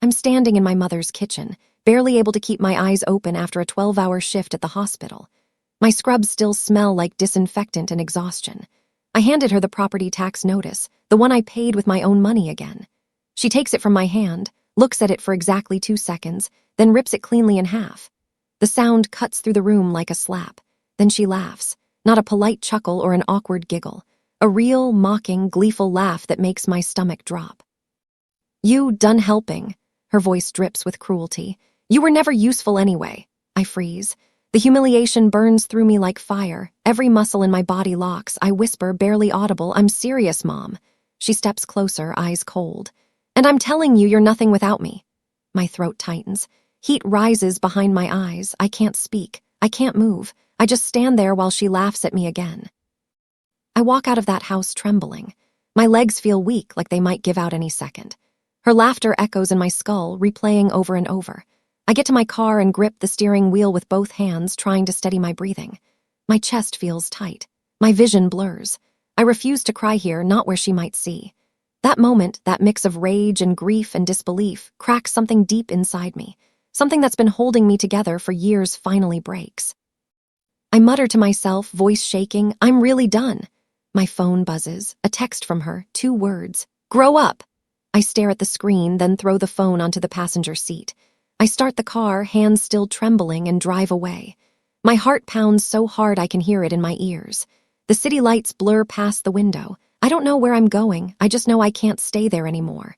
I'm standing in my mother's kitchen, barely able to keep my eyes open after a 12-hour shift at the hospital. My scrubs still smell like disinfectant and exhaustion. I handed her the property tax notice, the one I paid with my own money again. She takes it from my hand, looks at it for exactly 2 seconds, then rips it cleanly in half. The sound cuts through the room like a slap. Then she laughs, not a polite chuckle or an awkward giggle, a real, mocking, gleeful laugh that makes my stomach drop. "You done helping?" Her voice drips with cruelty. "You were never useful anyway." I freeze. The humiliation burns through me like fire. Every muscle in my body locks. I whisper, barely audible, "I'm serious, Mom." She steps closer, eyes cold. "And I'm telling you, you're nothing without me." My throat tightens. Heat rises behind my eyes. I can't speak. I can't move. I just stand there while she laughs at me again. I walk out of that house trembling. My legs feel weak, like they might give out any second. Her laughter echoes in my skull, replaying over and over. I get to my car and grip the steering wheel with both hands, trying to steady my breathing. My chest feels tight. My vision blurs. I refuse to cry here, not where she might see. That moment, that mix of rage and grief and disbelief, cracks something deep inside me. Something that's been holding me together for years finally breaks. I mutter to myself, voice shaking, "I'm really done." My phone buzzes, a text from her, 2 words. "Grow up." I stare at the screen, then throw the phone onto the passenger seat. I start the car, hands still trembling, and drive away. My heart pounds so hard I can hear it in my ears. The city lights blur past the window. I don't know where I'm going, I just know I can't stay there anymore.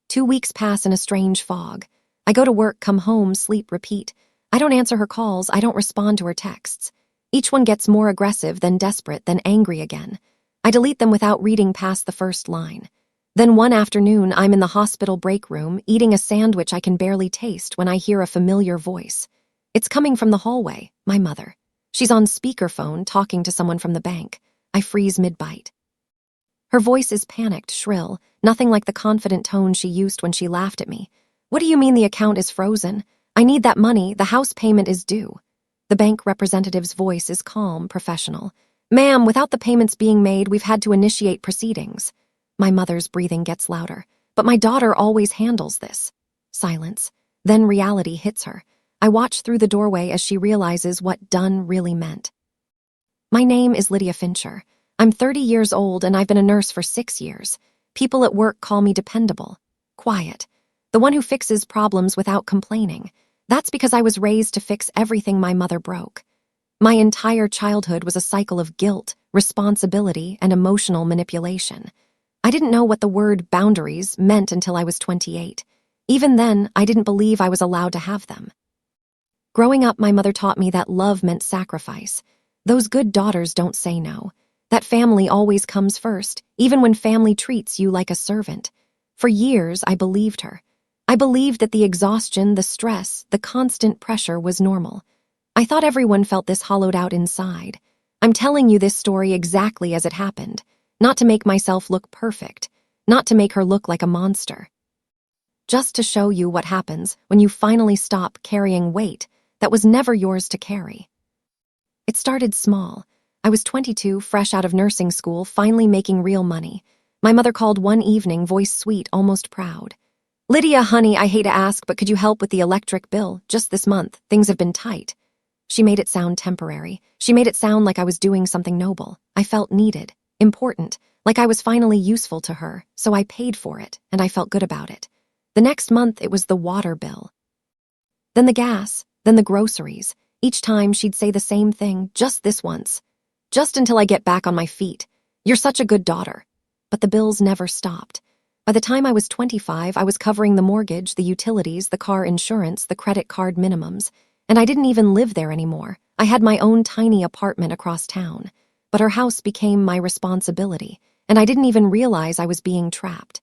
2 weeks pass in a strange fog. I go to work, come home, sleep, repeat. I don't answer her calls, I don't respond to her texts. Each one gets more aggressive, then desperate, then angry again. I delete them without reading past the first line. Then one afternoon, I'm in the hospital break room, eating a sandwich I can barely taste when I hear a familiar voice. It's coming from the hallway, my mother. She's on speakerphone, talking to someone from the bank. I freeze mid-bite. Her voice is panicked, shrill, nothing like the confident tone she used when she laughed at me. "What do you mean the account is frozen? I need that money, the house payment is due." The bank representative's voice is calm, professional. "Ma'am, without the payments being made, we've had to initiate proceedings." My mother's breathing gets louder. "But my daughter always handles this." Silence. Then reality hits her. I watch through the doorway as she realizes what done really meant. My name is Lydia Fincher. I'm 30 years old and I've been a nurse for 6 years. People at work call me dependable, quiet, the one who fixes problems without complaining. That's because I was raised to fix everything my mother broke. My entire childhood was a cycle of guilt, responsibility, and emotional manipulation. I didn't know what the word boundaries meant until I was 28. Even then, I didn't believe I was allowed to have them. Growing up, my mother taught me that love meant sacrifice. Those good daughters don't say no. That family always comes first, even when family treats you like a servant. For years, I believed her. I believed that the exhaustion, the stress, the constant pressure was normal. I thought everyone felt this hollowed out inside. I'm telling you this story exactly as it happened, not to make myself look perfect, not to make her look like a monster. Just to show you what happens when you finally stop carrying weight that was never yours to carry. It started small. I was 22, fresh out of nursing school, finally making real money. My mother called one evening, voice sweet, almost proud. "Lydia, honey, I hate to ask, but could you help with the electric bill? Just this month. Things have been tight." She made it sound temporary. She made it sound like I was doing something noble. I felt needed, important, like I was finally useful to her, so I paid for it, and I felt good about it. The next month, it was the water bill. Then the gas, then the groceries. Each time, she'd say the same thing, "Just this once. Just until I get back on my feet. You're such a good daughter." But the bills never stopped. By the time I was 25, I was covering the mortgage, the utilities, the car insurance, the credit card minimums, and I didn't even live there anymore. I had my own tiny apartment across town, but her house became my responsibility, and I didn't even realize I was being trapped.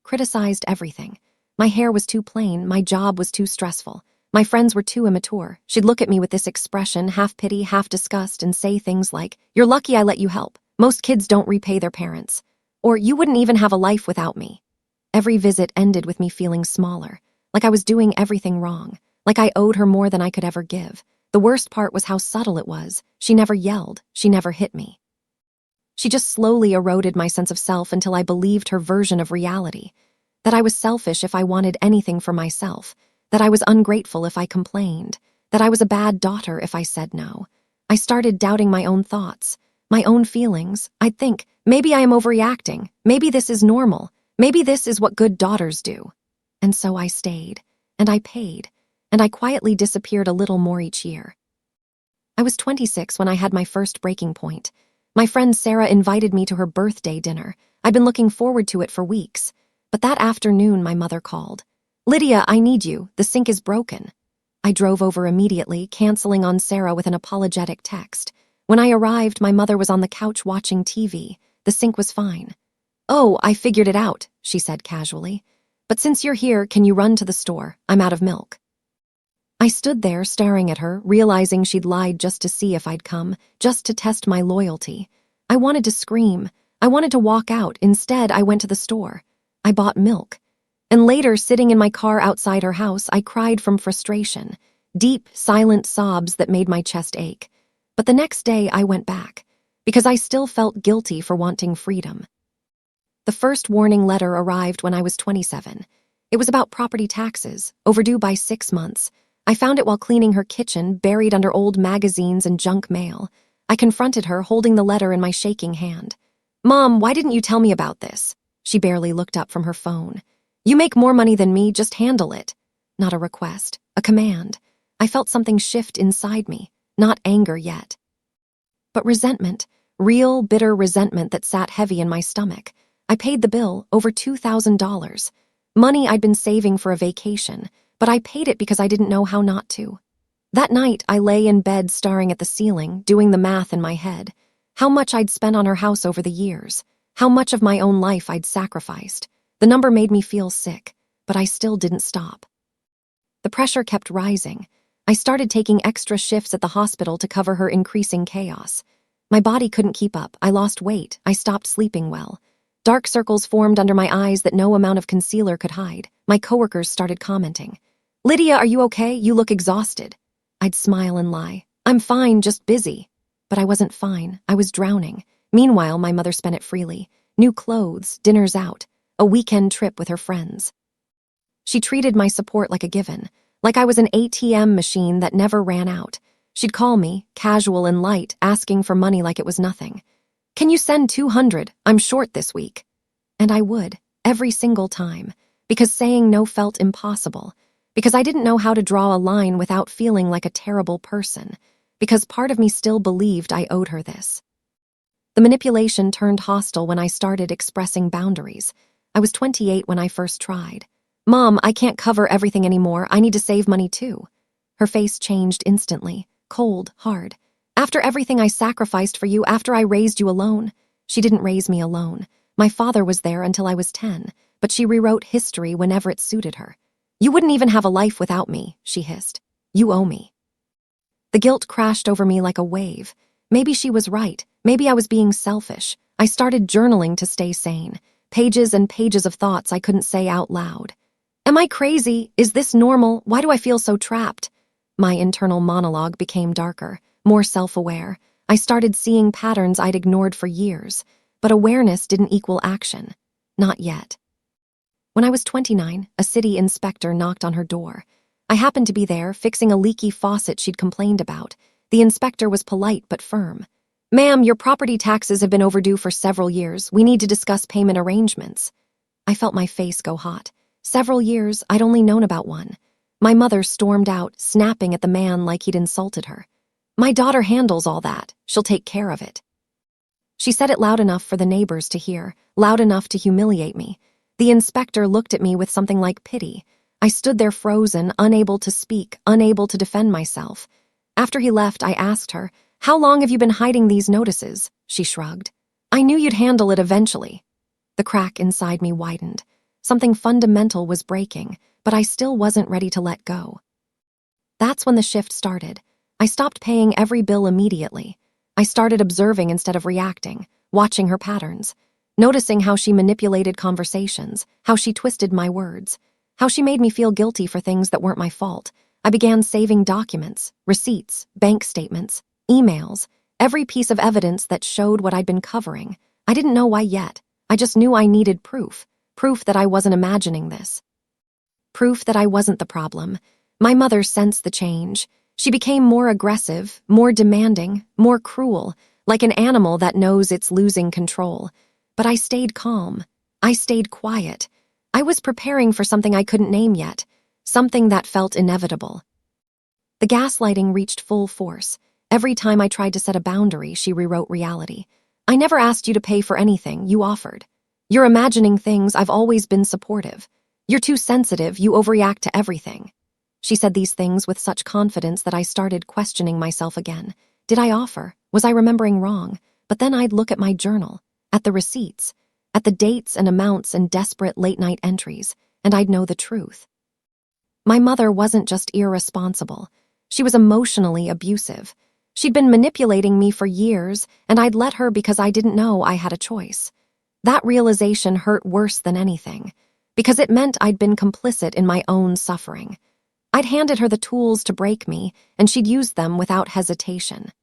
Criticized everything. My hair was too plain, my job was too stressful. My friends were too immature. She'd look at me with this expression, half pity, half disgust, and say things like, "You're lucky I let you help. Most kids don't repay their parents." Or, "You wouldn't even have a life without me." Every visit ended with me feeling smaller, like I was doing everything wrong, like I owed her more than I could ever give. The worst part was how subtle it was. She never yelled. She never hit me. She just slowly eroded my sense of self until I believed her version of reality. That I was selfish if I wanted anything for myself, that I was ungrateful if I complained, that I was a bad daughter if I said no. I started doubting my own thoughts, my own feelings. I'd think, maybe I am overreacting, maybe this is normal, maybe this is what good daughters do. And so I stayed, and I paid, and I quietly disappeared a little more each year. I was 26 when I had my first breaking point. My friend Sarah invited me to her birthday dinner. I'd been looking forward to it for weeks. But that afternoon, my mother called. "Lydia, I need you. The sink is broken." I drove over immediately, canceling on Sarah with an apologetic text. When I arrived, my mother was on the couch watching TV. The sink was fine. "Oh, I figured it out," she said casually. "But since you're here, can you run to the store? I'm out of milk." I stood there staring at her, realizing she'd lied just to see if I'd come, just to test my loyalty. I wanted to scream. I wanted to walk out. Instead, I went to the store. I bought milk. And later, sitting in my car outside her house, I cried from frustration. Deep, silent sobs that made my chest ache. But the next day, I went back, because I still felt guilty for wanting freedom. The first warning letter arrived when I was 27. It was about property taxes, overdue by 6 months. I found it while cleaning her kitchen, buried under old magazines and junk mail. I confronted her, holding the letter in my shaking hand. "Mom, why didn't you tell me about this?" She barely looked up from her phone. "You make more money than me, just handle it." Not a request, a command. I felt something shift inside me, not anger yet, but resentment, real, bitter resentment that sat heavy in my stomach. I paid the bill, over $2,000. Money I'd been saving for a vacation, but I paid it because I didn't know how not to. That night, I lay in bed staring at the ceiling, doing the math in my head. How much I'd spent on her house over the years. How much of my own life I'd sacrificed. The number made me feel sick, but I still didn't stop. The pressure kept rising. I started taking extra shifts at the hospital to cover her increasing chaos. My body couldn't keep up. I lost weight. I stopped sleeping well. Dark circles formed under my eyes that no amount of concealer could hide. My coworkers started commenting. "Lydia, are you okay? You look exhausted." I'd smile and lie. "I'm fine, just busy." But I wasn't fine. I was drowning. Meanwhile, my mother spent it freely. New clothes, dinners out, a weekend trip with her friends. She treated my support like a given, like I was an ATM machine that never ran out. She'd call me, casual and light, asking for money like it was nothing. "Can you send 200? I'm short this week." And I would, every single time, because saying no felt impossible, because I didn't know how to draw a line without feeling like a terrible person, because part of me still believed I owed her this. The manipulation turned hostile when I started expressing boundaries. I was 28 when I first tried. "Mom, I can't cover everything anymore. I need to save money too." Her face changed instantly, cold, hard. "After everything I sacrificed for you, after I raised you alone." She didn't raise me alone. My father was there until I was 10, but she rewrote history whenever it suited her. "You wouldn't even have a life without me," she hissed. "You owe me." The guilt crashed over me like a wave. Maybe she was right. Maybe I was being selfish. I started journaling to stay sane. Pages and pages of thoughts I couldn't say out loud. "Am I crazy? Is this normal? Why do I feel so trapped?" My internal monologue became darker, more self-aware. I started seeing patterns I'd ignored for years, but awareness didn't equal action. Not yet. When I was 29, a city inspector knocked on her door. I happened to be there, fixing a leaky faucet she'd complained about. The inspector was polite but firm. "Ma'am, your property taxes have been overdue for several years. We need to discuss payment arrangements." I felt my face go hot. Several years, I'd only known about one. My mother stormed out, snapping at the man like he'd insulted her. "My daughter handles all that. She'll take care of it." She said it loud enough for the neighbors to hear, loud enough to humiliate me. The inspector looked at me with something like pity. I stood there frozen, unable to speak, unable to defend myself. After he left, I asked her, "How long have you been hiding these notices?" She shrugged. "I knew you'd handle it eventually." The crack inside me widened. Something fundamental was breaking, but I still wasn't ready to let go. That's when the shift started. I stopped paying every bill immediately. I started observing instead of reacting, watching her patterns, noticing how she manipulated conversations, how she twisted my words, how she made me feel guilty for things that weren't my fault. I began saving documents, receipts, bank statements, emails, every piece of evidence that showed what I'd been covering. I didn't know why yet. I just knew I needed proof. Proof that I wasn't imagining this. Proof that I wasn't the problem. My mother sensed the change. She became more aggressive, more demanding, more cruel, like an animal that knows it's losing control. But I stayed calm. I stayed quiet. I was preparing for something I couldn't name yet, something that felt inevitable. The gaslighting reached full force. Every time I tried to set a boundary, she rewrote reality. I never asked you to pay for anything, you offered. You're imagining things, I've always been supportive. You're too sensitive, you overreact to everything. She said these things with such confidence that I started questioning myself again. Did I offer? Was I remembering wrong? But then I'd look at my journal, at the receipts, at the dates and amounts and desperate late-night entries, and I'd know the truth. My mother wasn't just irresponsible. She was emotionally abusive. She'd been manipulating me for years, and I'd let her because I didn't know I had a choice. That realization hurt worse than anything, because it meant I'd been complicit in my own suffering. I'd handed her the tools to break me, and she'd used them without hesitation.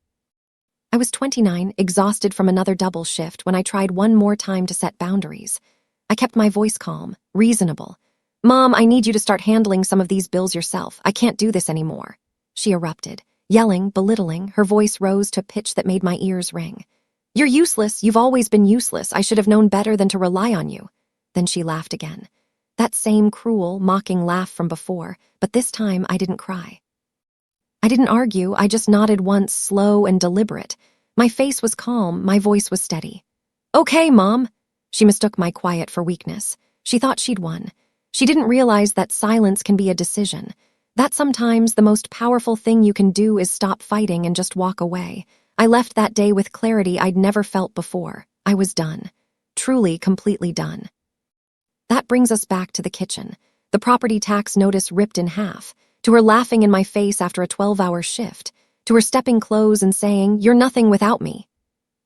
I was 29, exhausted from another double shift when I tried one more time to set boundaries. I kept my voice calm, reasonable. Mom, I need you to start handling some of these bills yourself. I can't do this anymore. She erupted, yelling, belittling. Her voice rose to a pitch that made my ears ring. You're useless. You've always been useless. I should have known better than to rely on you. Then she laughed again. That same cruel, mocking laugh from before, but this time I didn't cry. I didn't argue, I just nodded once, slow and deliberate. My face was calm, my voice was steady. Okay, Mom. She mistook my quiet for weakness. She thought she'd won. She didn't realize that silence can be a decision. That sometimes the most powerful thing you can do is stop fighting and just walk away. I left that day with clarity I'd never felt before. I was done. Truly, completely done. That brings us back to the kitchen. The property tax notice ripped in half, to her laughing in my face after a 12-hour shift, to her stepping close and saying, "You're nothing without me."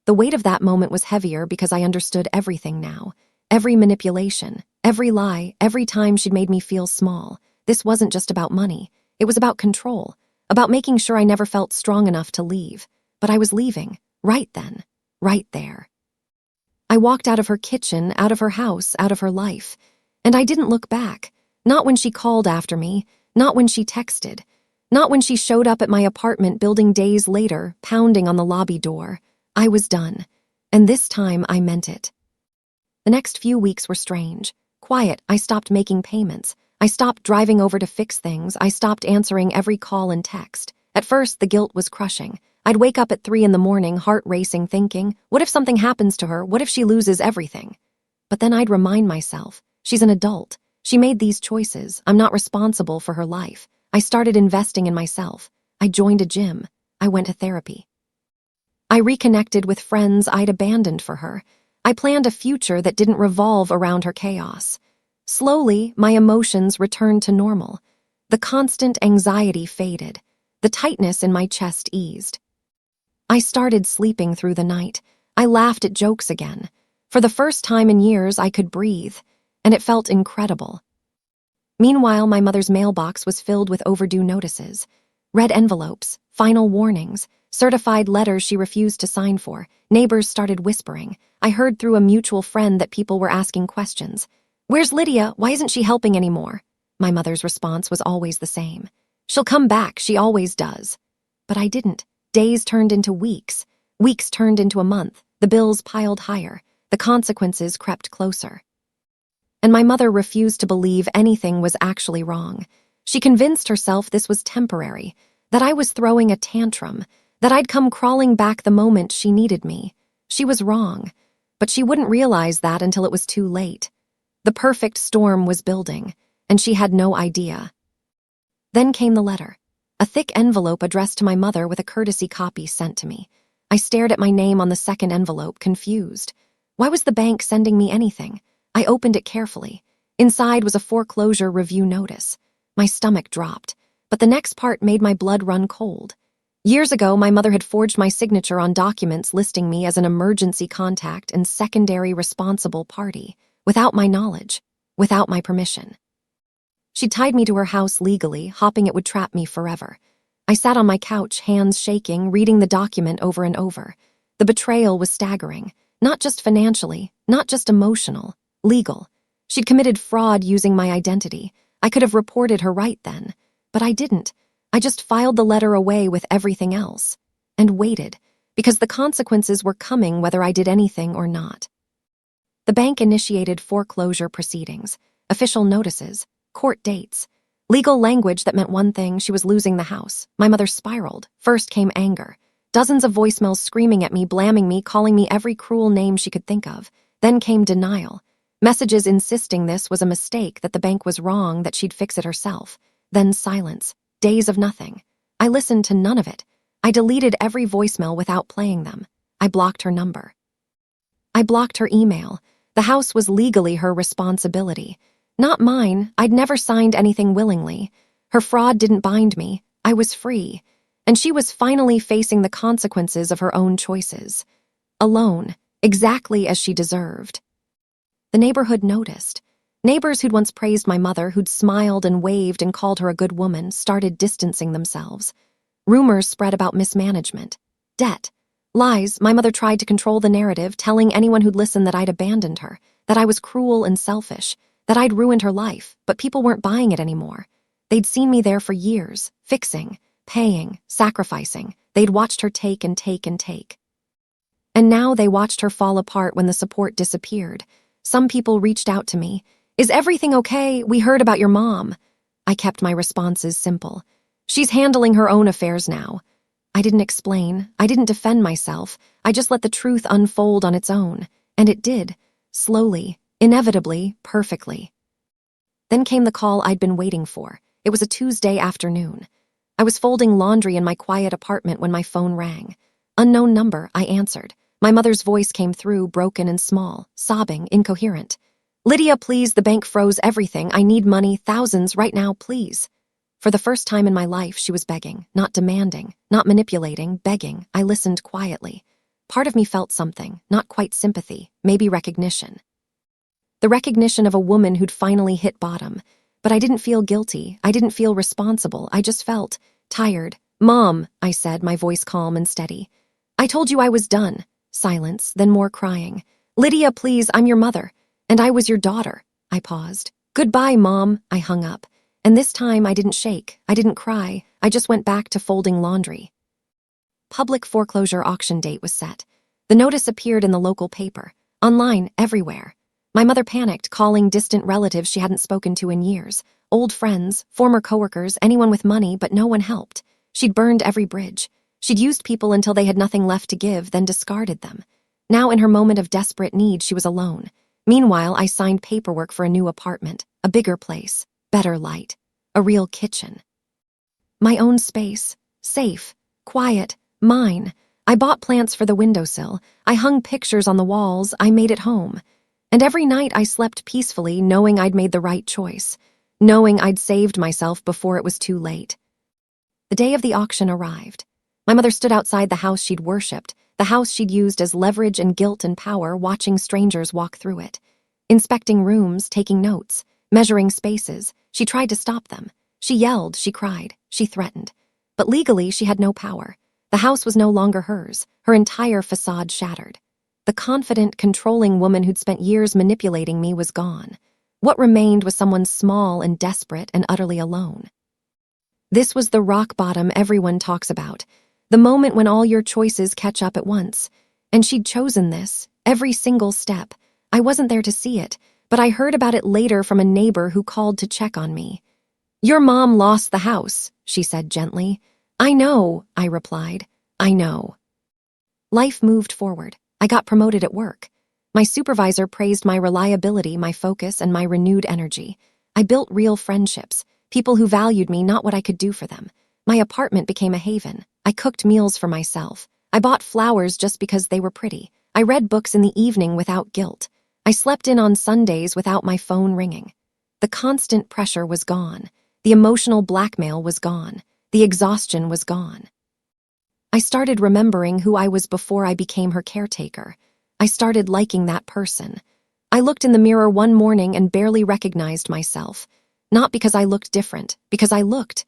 The weight of that moment was heavier because I understood everything now. Every manipulation, every lie, every time she'd made me feel small. This wasn't just about money. It was about control, about making sure I never felt strong enough to leave. But I was leaving, right then, right there. I walked out of her kitchen, out of her house, out of her life. And I didn't look back. Not when she called after me, not when she texted, not when she showed up at my apartment building days later, pounding on the lobby door. I was done. And this time I meant it. The next few weeks were strange. Quiet, I stopped making payments. I stopped driving over to fix things. I stopped answering every call and text. At first, the guilt was crushing. I'd wake up at 3 a.m, heart racing, thinking, what if something happens to her? What if she loses everything? But then I'd remind myself, she's an adult. She made these choices. I'm not responsible for her life. I started investing in myself. I joined a gym. I went to therapy. I reconnected with friends I'd abandoned for her. I planned a future that didn't revolve around her chaos. Slowly, my emotions returned to normal. The constant anxiety faded. The tightness in my chest eased. I started sleeping through the night. I laughed at jokes again. For the first time in years, I could breathe, and it felt incredible. Meanwhile, my mother's mailbox was filled with overdue notices, red envelopes, final warnings, certified letters she refused to sign for. Neighbors started whispering. I heard through a mutual friend that people were asking questions. Where's Lydia? Why isn't she helping anymore? My mother's response was always the same. She'll come back, she always does. But I didn't. Days turned into weeks. Weeks turned into a month. The bills piled higher. The consequences crept closer. And my mother refused to believe anything was actually wrong. She convinced herself this was temporary, that I was throwing a tantrum, that I'd come crawling back the moment she needed me. She was wrong, but she wouldn't realize that until it was too late. The perfect storm was building, and she had no idea. Then came the letter. A thick envelope addressed to my mother with a courtesy copy sent to me. I stared at my name on the second envelope, confused. Why was the bank sending me anything? I opened it carefully. Inside was a foreclosure review notice. My stomach dropped, but the next part made my blood run cold. Years ago, my mother had forged my signature on documents listing me as an emergency contact and secondary responsible party, without my knowledge, without my permission. She tied me to her house legally, hoping it would trap me forever. I sat on my couch, hands shaking, reading the document over and over. The betrayal was staggering, not just financially, not just emotional, legal. She'd committed fraud using my identity. I could have reported her right then, but I didn't. I just filed the letter away with everything else and waited, because the consequences were coming whether I did anything or not. The bank initiated foreclosure proceedings, official notices, court dates, legal language that meant one thing: she was losing the house. My mother spiraled. First came anger. Dozens of voicemails screaming at me, blaming me, calling me every cruel name she could think of. Then came denial. Messages insisting this was a mistake, that the bank was wrong, that she'd fix it herself. Then silence. Days of nothing. I listened to none of it. I deleted every voicemail without playing them. I blocked her number. I blocked her email. The house was legally her responsibility, not mine. I'd never signed anything willingly. Her fraud didn't bind me. I was free. And she was finally facing the consequences of her own choices. Alone, exactly as she deserved. The neighborhood noticed. Neighbors who'd once praised my mother, who'd smiled and waved and called her a good woman, started distancing themselves. Rumors spread about mismanagement, debt, lies. My mother tried to control the narrative, telling anyone who'd listen that I'd abandoned her, that I was cruel and selfish, that I'd ruined her life, but people weren't buying it anymore. They'd seen me there for years, fixing, paying, sacrificing. They'd watched her take and take and take. And now they watched her fall apart when the support disappeared. Some people reached out to me. "Is everything okay? We heard about your mom." I kept my responses simple. "She's handling her own affairs now." I didn't explain. I didn't defend myself. I just let the truth unfold on its own. And it did. Slowly, inevitably, perfectly. Then came the call I'd been waiting for. It was a Tuesday afternoon. I was folding laundry in my quiet apartment when my phone rang. Unknown number. I answered. My mother's voice came through, broken and small, sobbing, incoherent. "Lydia, please, the bank froze everything. I need money, thousands, right now, please." For the first time in my life, she was begging, not demanding, not manipulating, begging. I listened quietly. Part of me felt something, not quite sympathy, maybe recognition. The recognition of a woman who'd finally hit bottom. But I didn't feel guilty. I didn't feel responsible. I just felt tired. "Mom," I said, my voice calm and steady. "I told you I was done." Silence, then more crying. "Lydia, please, I'm your mother. And I was your daughter." I paused. "Goodbye, Mom." I hung up. And this time I didn't shake. I didn't cry. I just went back to folding laundry. Public foreclosure auction date was set. The notice appeared in the local paper, online, everywhere. My mother panicked, calling distant relatives she hadn't spoken to in years, old friends, former coworkers, anyone with money, but no one helped. She'd burned every bridge. She'd used people until they had nothing left to give, then discarded them. Now, in her moment of desperate need, she was alone. Meanwhile, I signed paperwork for a new apartment, a bigger place, better light, a real kitchen. My own space, safe, quiet, mine. I bought plants for the windowsill. I hung pictures on the walls. I made it home. And every night I slept peacefully, knowing I'd made the right choice, knowing I'd saved myself before it was too late. The day of the auction arrived. My mother stood outside the house she'd worshipped, the house she'd used as leverage and guilt and power, watching strangers walk through it. Inspecting rooms, taking notes, measuring spaces. She tried to stop them. She yelled, she cried, she threatened. But legally, she had no power. The house was no longer hers, her entire facade shattered. The confident, controlling woman who'd spent years manipulating me was gone. What remained was someone small and desperate and utterly alone. This was the rock bottom everyone talks about, the moment when all your choices catch up at once. And she'd chosen this, every single step. I wasn't there to see it, but I heard about it later from a neighbor who called to check on me. "Your mom lost the house," she said gently. "I know," I replied. "I know." Life moved forward. I got promoted at work. My supervisor praised my reliability, my focus, and my renewed energy. I built real friendships, people who valued me, not what I could do for them. My apartment became a haven. I cooked meals for myself. I bought flowers just because they were pretty. I read books in the evening without guilt. I slept in on Sundays without my phone ringing. The constant pressure was gone. The emotional blackmail was gone. The exhaustion was gone. I started remembering who I was before I became her caretaker. I started liking that person. I looked in the mirror one morning and barely recognized myself. Not because I looked different, because I looked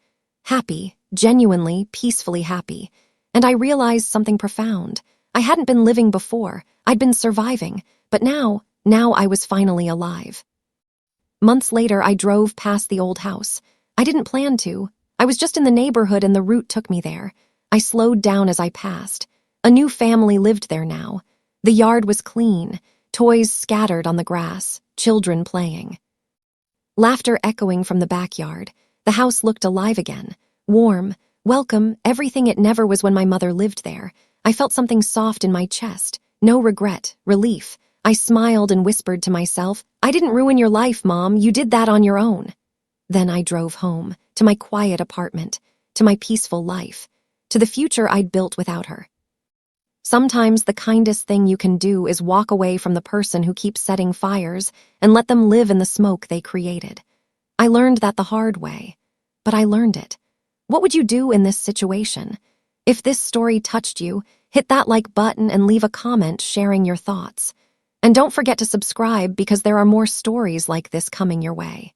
happy, genuinely, peacefully happy. And I realized something profound. I hadn't been living before. I'd been surviving. But now I was finally alive. Months later, I drove past the old house. I didn't plan to. I was just in the neighborhood and the route took me there. I slowed down as I passed. A new family lived there now. The yard was clean, toys scattered on the grass, children playing. Laughter echoing from the backyard. The house looked alive again. Warm, welcome, everything it never was when my mother lived there. I felt something soft in my chest. No regret, relief. I smiled and whispered to myself, "I didn't ruin your life, Mom. You did that on your own." Then I drove home, to my quiet apartment, to my peaceful life, to the future I'd built without her. Sometimes the kindest thing you can do is walk away from the person who keeps setting fires and let them live in the smoke they created. I learned that the hard way, but I learned it. What would you do in this situation? If this story touched you, hit that like button and leave a comment sharing your thoughts. And don't forget to subscribe because there are more stories like this coming your way.